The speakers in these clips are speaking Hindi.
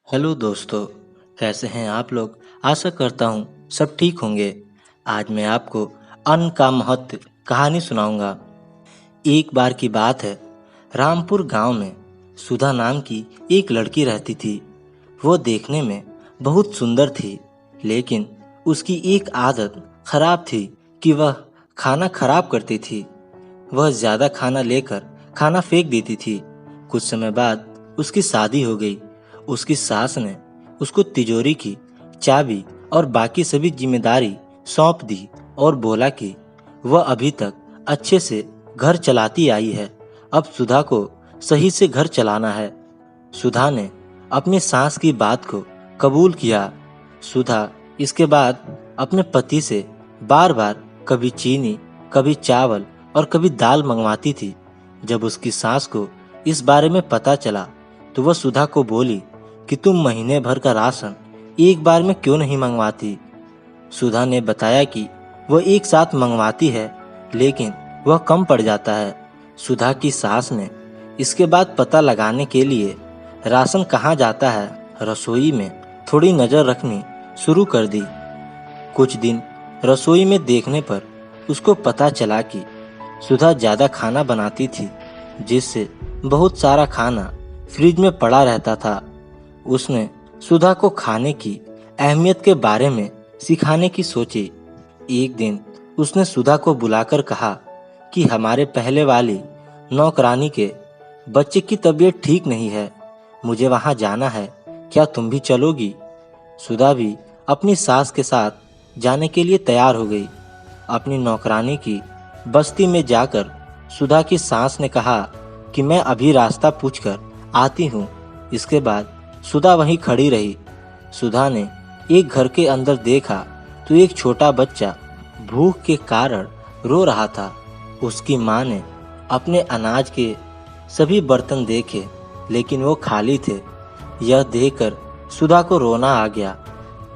हेलो दोस्तों, कैसे हैं आप लोग। आशा करता हूँ सब ठीक होंगे। आज मैं आपको अन्न का महत्व कहानी सुनाऊंगा। एक बार की बात है, रामपुर गांव में सुधा नाम की एक लड़की रहती थी। वो देखने में बहुत सुंदर थी, लेकिन उसकी एक आदत खराब थी कि वह खाना खराब करती थी। वह ज़्यादा खाना लेकर खाना फेंक देती थी। कुछ समय बाद उसकी शादी हो गई। उसकी सास ने उसको तिजोरी की चाबी और बाकी सभी जिम्मेदारी सौंप दी और बोला कि वह अभी तक अच्छे से घर चलाती आई है, अब सुधा को सही से घर चलाना है। सुधा ने अपनी सास की बात को कबूल किया। सुधा इसके बाद अपने पति से बार बार कभी चीनी, कभी चावल और कभी दाल मंगवाती थी। जब उसकी सास को इस बारे में पता चला तो वह सुधा को बोली कि तुम महीने भर का राशन एक बार में क्यों नहीं मंगवाती। सुधा ने बताया कि वह एक साथ मंगवाती है, लेकिन वह कम पड़ जाता है। सुधा की सास ने इसके बाद पता लगाने के लिए राशन कहाँ जाता है, रसोई में थोड़ी नज़र रखनी शुरू कर दी। कुछ दिन रसोई में देखने पर उसको पता चला कि सुधा ज़्यादा खाना बनाती थी, जिससे बहुत सारा खाना फ्रिज में पड़ा रहता था। उसने सुधा को खाने की अहमियत के बारे में सिखाने की सोची। एक दिन उसने सुधा को बुलाकर कहा कि हमारे पहले वाली नौकरानी के बच्चे की तबीयत ठीक नहीं है, मुझे वहां जाना है, क्या तुम भी चलोगी। सुधा भी अपनी सास के साथ जाने के लिए तैयार हो गई। अपनी नौकरानी की बस्ती में जाकर सुधा की सास ने कहा कि मैं अभी रास्ता पूछकर आती हूँ। इसके बाद सुधा वहीं खड़ी रही। सुधा ने एक घर के अंदर देखा तो एक छोटा बच्चा भूख के कारण रो रहा था। उसकी माँ ने अपने अनाज के सभी बर्तन देखे, लेकिन वो खाली थे। यह देखकर सुधा को रोना आ गया।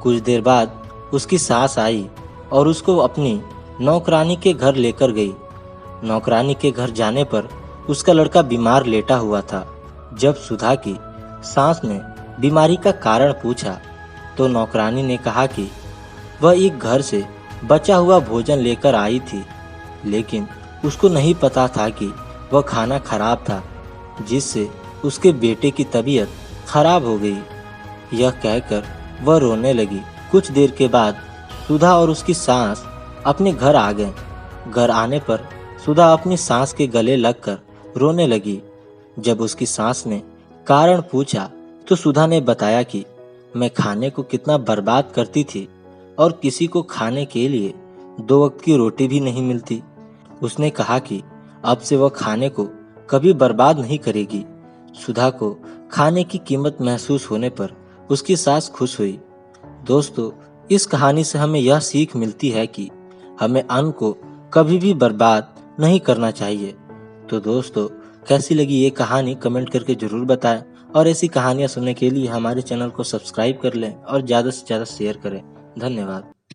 कुछ देर बाद उसकी सास आई और उसको अपनी नौकरानी के घर लेकर गई। नौकरानी के घर जाने पर उसका लड़का बीमार लेटा हुआ था। जब सुधा की सास ने बीमारी का कारण पूछा तो नौकरानी ने कहा कि वह एक घर से बचा हुआ भोजन लेकर आई थी, लेकिन उसको नहीं पता था कि वह खाना खराब था, जिससे उसके बेटे की तबीयत खराब हो गई। यह कहकर वह रोने लगी। कुछ देर के बाद सुधा और उसकी सास अपने घर आ गए। घर आने पर सुधा अपनी सास के गले लगकर रोने लगी। जब उसकी सास ने कारण पूछा तो सुधा ने बताया कि मैं खाने को कितना बर्बाद करती थी और किसी को खाने के लिए 2 वक्त की रोटी भी नहीं मिलती। उसने कहा कि अब से वह खाने को कभी बर्बाद नहीं करेगी। सुधा को खाने की कीमत महसूस होने पर उसकी सास खुश हुई। दोस्तों, इस कहानी से हमें यह सीख मिलती है कि हमें अन्न को कभी भी बर्बाद नहीं करना चाहिए। तो दोस्तों, कैसी लगी ये कहानी कमेंट करके ज़रूर बताएं और ऐसी कहानियाँ सुनने के लिए हमारे चैनल को सब्सक्राइब कर लें और ज़्यादा से ज़्यादा शेयर करें। धन्यवाद।